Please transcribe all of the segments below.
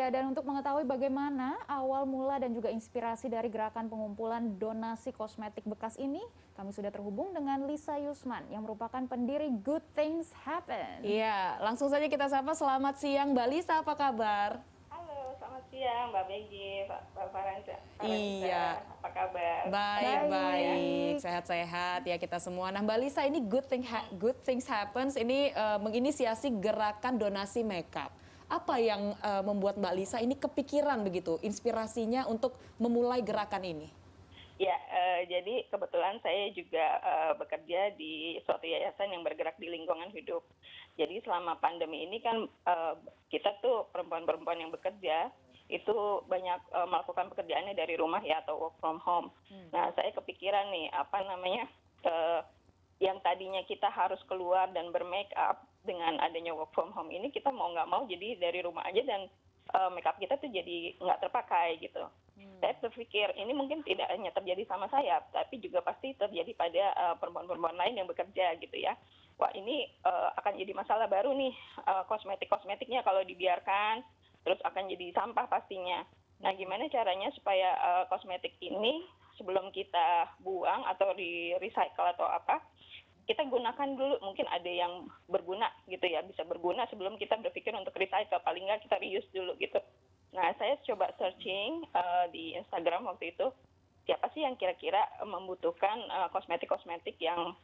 Ya, dan untuk mengetahui bagaimana awal mula dan juga inspirasi dari gerakan pengumpulan donasi kosmetik bekas ini, kami sudah terhubung dengan Lisa Yusman yang merupakan pendiri Good Things Happen. Iya, langsung saja kita sapa. Selamat siang Mbak Lisa, apa kabar? Halo, selamat siang Mbak Begi, Pak Faransa. Iya, Apa kabar? baik, sehat-sehat ya kita semua. Nah Mbak Lisa, ini Good Things Happens ini menginisiasi gerakan donasi makeup. Apa yang membuat Mbak Lisa ini kepikiran begitu, inspirasinya untuk memulai gerakan ini? Ya, jadi kebetulan saya juga bekerja di suatu yayasan yang bergerak di lingkungan hidup. Jadi selama pandemi ini kan kita tuh perempuan-perempuan yang bekerja itu banyak melakukan pekerjaannya dari rumah ya atau work from home. Nah, saya kepikiran nih yang tadinya kita harus keluar dan bermake up dengan adanya work from home ini kita mau nggak mau jadi dari rumah aja dan make up kita tuh jadi nggak terpakai gitu. Saya berpikir ini mungkin tidak hanya terjadi sama saya, tapi juga pasti terjadi pada perempuan-perempuan lain yang bekerja gitu ya. Wah ini akan jadi masalah baru nih kosmetiknya kalau dibiarkan, terus akan jadi sampah pastinya. Nah gimana caranya supaya kosmetik ini sebelum kita buang atau di recycle atau apa, kita gunakan dulu, mungkin ada yang berguna gitu ya, bisa berguna sebelum kita berpikir untuk recycle, paling nggak kita reuse dulu gitu. Nah, saya coba searching di Instagram waktu itu, siapa sih yang kira-kira membutuhkan kosmetik-kosmetik yang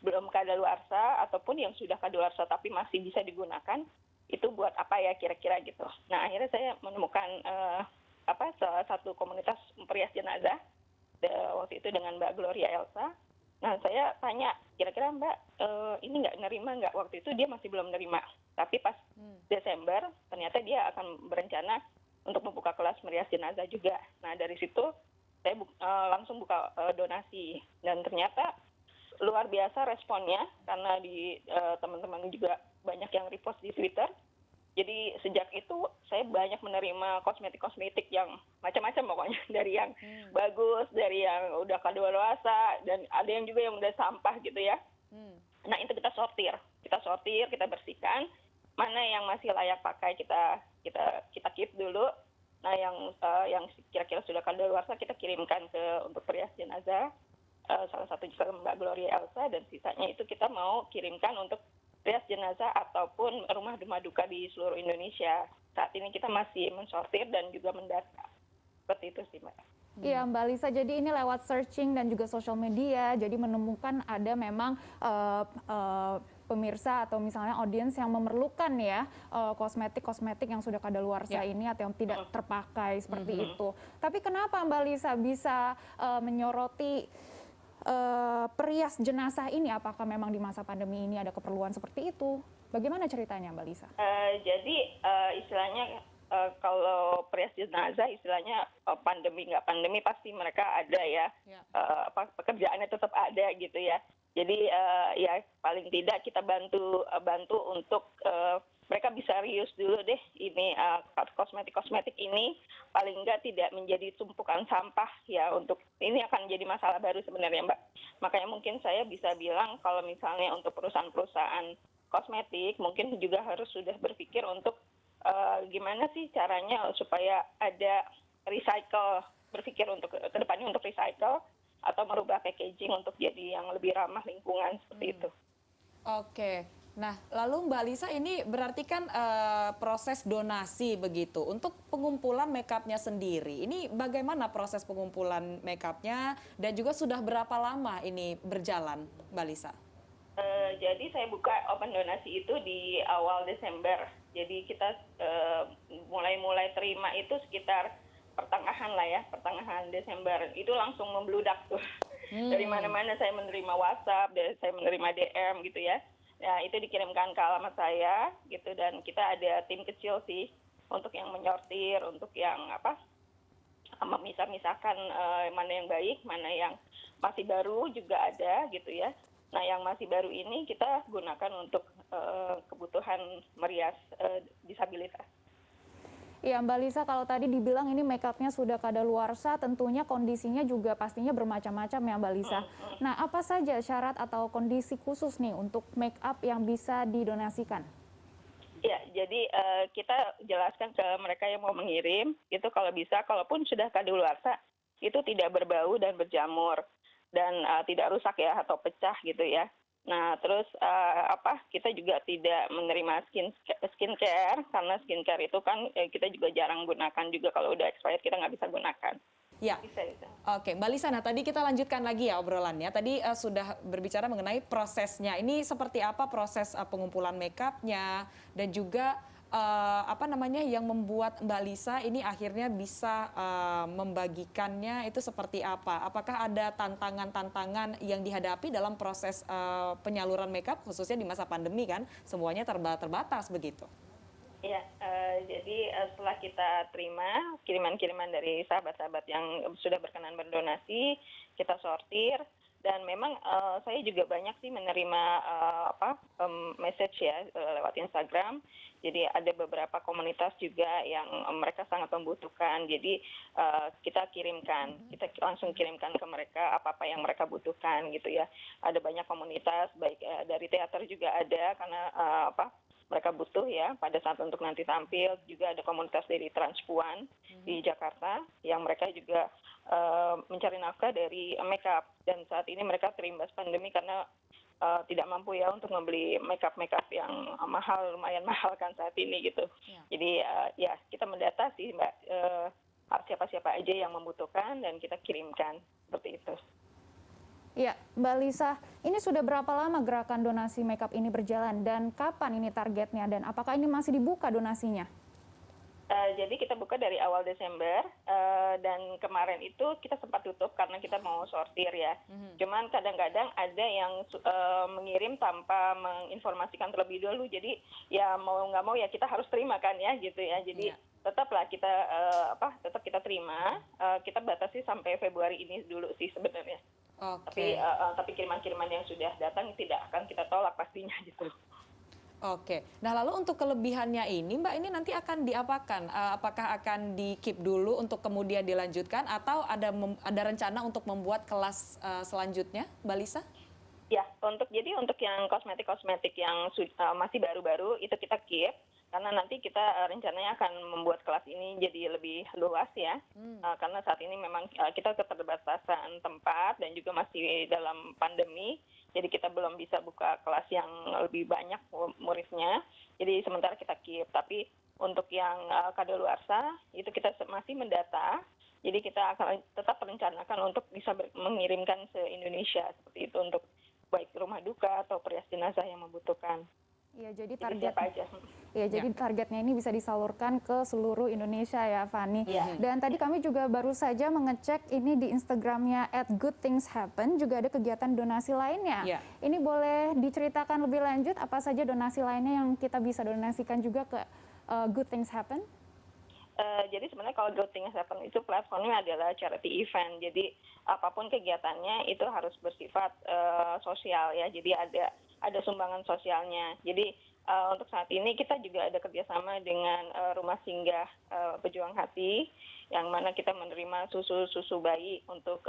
belum kadaluarsa ataupun yang sudah kadaluarsa tapi masih bisa digunakan, itu buat apa ya kira-kira gitu. Nah, akhirnya saya menemukan salah satu komunitas perias jenazah waktu itu dengan Mbak Gloria Elsa. Nah, saya tanya, kira-kira Mbak ini nggak nerima nggak? Waktu itu dia masih belum nerima. Tapi pas Desember, ternyata dia akan berencana untuk membuka kelas merias jenazah juga. Nah, dari situ saya langsung buka donasi. Dan ternyata luar biasa responnya, karena di teman-teman juga banyak yang repost di Twitter. Jadi sejak itu saya banyak menerima kosmetik-kosmetik yang macam-macam pokoknya. Dari yang bagus, dari yang udah kadaluarsa, dan ada yang juga yang udah sampah gitu ya. Nah itu kita sortir, kita bersihkan. Mana yang masih layak pakai kita keep dulu. Nah yang kira-kira sudah kadaluarsa kita kirimkan untuk perias jenazah. Salah satu juga Mbak Gloria Elsa, dan sisanya itu kita mau kirimkan untuk rias jenazah ataupun rumah duka di seluruh Indonesia. Saat ini kita masih mensortir dan juga mendata. Seperti itu sih Mbak. Iya Mbak Lisa, jadi ini lewat searching dan juga sosial media, jadi menemukan ada memang pemirsa atau misalnya audiens yang memerlukan ya kosmetik-kosmetik yang sudah kadaluarsa ini atau yang tidak terpakai seperti itu. Tapi kenapa Mbak Lisa bisa menyoroti perias jenazah ini? Apakah memang di masa pandemi ini ada keperluan seperti itu? Bagaimana ceritanya Mbak Lisa? Jadi istilahnya kalau perias jenazah istilahnya pandemi nggak pandemi pasti mereka ada ya, pekerjaannya tetap ada gitu ya. Jadi ya paling tidak kita bantu untuk mereka bisa reuse dulu deh ini kosmetik ini, paling enggak tidak menjadi tumpukan sampah ya. Untuk ini akan jadi masalah baru sebenarnya Mbak. Makanya mungkin saya bisa bilang kalau misalnya untuk perusahaan-perusahaan kosmetik mungkin juga harus sudah berpikir untuk gimana sih caranya supaya ada recycle, berpikir untuk kedepannya untuk recycle atau merubah packaging untuk jadi yang lebih ramah lingkungan seperti itu. Oke. Nah, lalu Mbak Lisa ini berarti kan proses donasi begitu. Untuk pengumpulan makeupnya sendiri, ini bagaimana proses pengumpulan makeupnya dan juga sudah berapa lama ini berjalan, Mbak Lisa? Jadi saya buka open donasi itu di awal Desember. Jadi kita mulai terima itu sekitar pertengahan Desember. Itu langsung membludak tuh. Dari mana-mana saya menerima WhatsApp, saya menerima DM gitu ya. Nah, itu dikirimkan ke alamat saya gitu, dan kita ada tim kecil sih untuk yang menyortir, untuk yang memisah-misahkan mana yang baik, mana yang masih baru juga ada gitu ya. Nah, yang masih baru ini kita gunakan untuk kebutuhan merias disabilitas. Iya Mbak Lisa, kalau tadi dibilang ini makeupnya sudah kadaluarsa, tentunya kondisinya juga pastinya bermacam-macam ya Mbak Lisa. Nah, apa saja syarat atau kondisi khusus nih untuk make up yang bisa didonasikan? Ya, jadi kita jelaskan ke mereka yang mau mengirim itu kalau bisa, kalaupun sudah kadaluarsa itu tidak berbau dan berjamur dan tidak rusak ya atau pecah gitu ya. Nah, terus kita juga tidak menerima skincare karena skincare itu kan kita juga jarang gunakan juga, kalau udah expired kita nggak bisa gunakan. Ya, Bisa itu. oke, Mbak Lisa, nah tadi kita lanjutkan lagi ya obrolannya. Tadi sudah berbicara mengenai prosesnya. Ini seperti apa proses pengumpulan makeupnya dan juga yang membuat Mbak Lisa ini akhirnya bisa membagikannya itu seperti apa? Apakah ada tantangan-tantangan yang dihadapi dalam proses penyaluran makeup khususnya di masa pandemi kan? Semuanya terbatas begitu. Iya, jadi setelah kita terima kiriman-kiriman dari sahabat-sahabat yang sudah berkenan berdonasi, kita sortir, dan memang saya juga banyak sih menerima message ya lewat Instagram. Jadi ada beberapa komunitas juga yang mereka sangat membutuhkan. Jadi kita langsung kirimkan ke mereka apa-apa yang mereka butuhkan gitu ya. Ada banyak komunitas, baik dari teater juga ada karena mereka butuh ya pada saat untuk nanti tampil. Juga ada komunitas dari Transpuan di Jakarta yang mereka juga mencari nafkah dari makeup, dan saat ini mereka terimbas pandemi karena tidak mampu ya untuk membeli makeup yang mahal, lumayan mahal kan saat ini gitu. Ya. Jadi ya kita mendata sih Mbak siapa-siapa aja yang membutuhkan dan kita kirimkan seperti itu. Ya, Mbak Lisa, ini sudah berapa lama gerakan donasi makeup ini berjalan dan kapan ini targetnya dan apakah ini masih dibuka donasinya? Jadi kita buka dari awal Desember dan kemarin itu kita sempat tutup karena kita mau sortir ya. Cuman kadang-kadang ada yang mengirim tanpa menginformasikan terlebih dahulu. Jadi ya mau nggak mau ya kita harus terima kan ya gitu ya. Jadi tetaplah kita tetap kita terima. Kita batasi sampai Februari ini dulu sih sebenarnya. Okay. Tapi kiriman-kiriman yang sudah datang tidak akan kita tolak pastinya gitu. Oke, nah lalu untuk kelebihannya ini Mbak, ini nanti akan diapakan? Apakah akan di-keep dulu untuk kemudian dilanjutkan atau ada rencana untuk membuat kelas selanjutnya, Mbak Lisa? Ya, untuk yang kosmetik yang masih baru-baru itu kita keep, karena nanti kita rencananya akan membuat kelas ini jadi lebih luas ya, karena saat ini memang kita keterbatasan tempat dan juga masih dalam pandemi. Jadi kita belum bisa buka kelas yang lebih banyak muridnya. Jadi sementara kita keep. Tapi untuk yang kadaluarsa itu kita masih mendata. Jadi kita akan tetap merencanakan untuk bisa mengirimkan se-Indonesia seperti itu untuk baik rumah duka atau perias jenazah yang membutuhkan. Iya, jadi targetnya ini bisa disalurkan ke seluruh Indonesia ya, Fani. Ya. Dan tadi kami juga baru saja mengecek ini di Instagramnya @goodthingshappen, juga ada kegiatan donasi lainnya. Ya. Ini boleh diceritakan lebih lanjut apa saja donasi lainnya yang kita bisa donasikan juga ke Good Things Happen? Jadi sebenarnya kalau Good Things Happen itu platformnya adalah charity event. Jadi apapun kegiatannya itu harus bersifat sosial ya. Jadi ada sumbangan sosialnya. Jadi untuk saat ini kita juga ada kerjasama dengan Rumah Singgah Pejuang Hati, yang mana kita menerima susu bayi untuk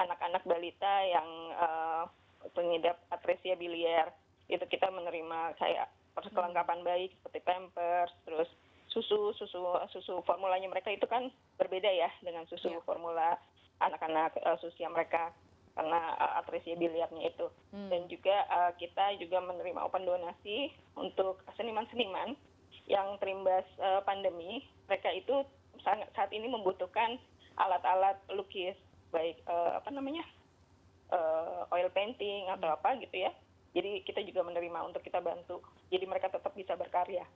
anak-anak balita yang pengidap atresia biliar. Itu kita menerima kayak perlengkapan bayi seperti Pampers, terus susu formulanya mereka itu kan berbeda ya dengan susu formula anak-anak usia mereka karena atresia biliarnya itu. Dan juga kita juga menerima open donasi untuk seniman-seniman yang terimbas pandemi. Mereka itu saat ini membutuhkan alat-alat lukis, baik oil painting atau apa gitu ya. Jadi kita juga menerima untuk kita bantu. Jadi mereka tetap bisa berkarya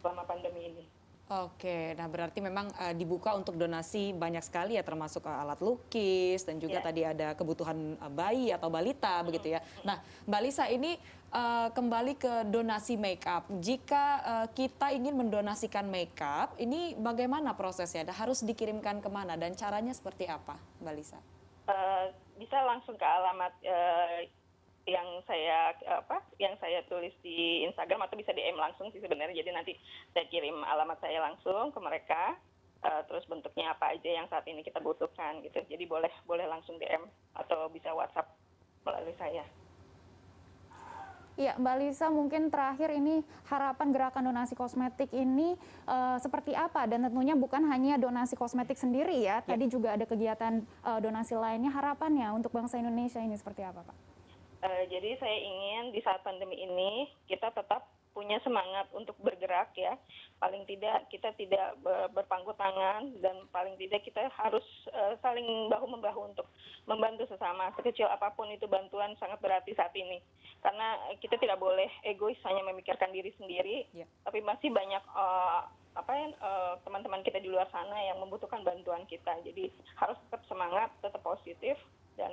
selama pandemi ini. Oke, nah berarti memang dibuka untuk donasi banyak sekali ya, termasuk alat lukis dan juga tadi ada kebutuhan bayi atau balita begitu ya. Nah, Mbak Lisa ini kembali ke donasi makeup. Jika kita ingin mendonasikan makeup, ini bagaimana prosesnya? Harus dikirimkan kemana dan caranya seperti apa, Mbak Lisa? Bisa langsung ke alamat yang saya tulis di Instagram, atau bisa DM langsung sih sebenarnya. Jadi nanti saya kirim alamat saya langsung ke mereka, terus bentuknya apa aja yang saat ini kita butuhkan gitu. Jadi boleh langsung DM atau bisa WhatsApp melalui saya. Ya, Mbak Lisa, mungkin terakhir ini harapan gerakan donasi kosmetik ini seperti apa? Dan tentunya bukan hanya donasi kosmetik sendiri ya, tadi juga ada kegiatan donasi lainnya. Harapannya untuk bangsa Indonesia ini seperti apa, Pak? Jadi saya ingin di saat pandemi ini kita tetap punya semangat untuk bergerak ya. Paling tidak kita tidak berpangku tangan dan paling tidak kita harus saling bahu-membahu untuk membantu sesama. Sekecil apapun itu bantuan sangat berarti saat ini. Karena kita tidak boleh egois hanya memikirkan diri sendiri, tapi masih banyak teman-teman kita di luar sana yang membutuhkan bantuan kita. Jadi harus tetap semangat, tetap positif dan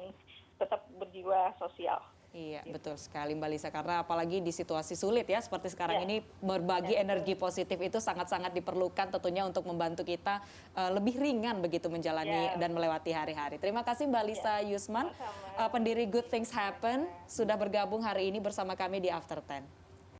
tetap berjiwa sosial. Iya, betul sekali Mbak Lisa, karena apalagi di situasi sulit ya seperti sekarang ini, berbagi energi positif itu sangat-sangat diperlukan tentunya untuk membantu kita lebih ringan begitu menjalani dan melewati hari-hari. Terima kasih Mbak Lisa Yusman, pendiri Good Things Happen, sudah bergabung hari ini bersama kami di After 10.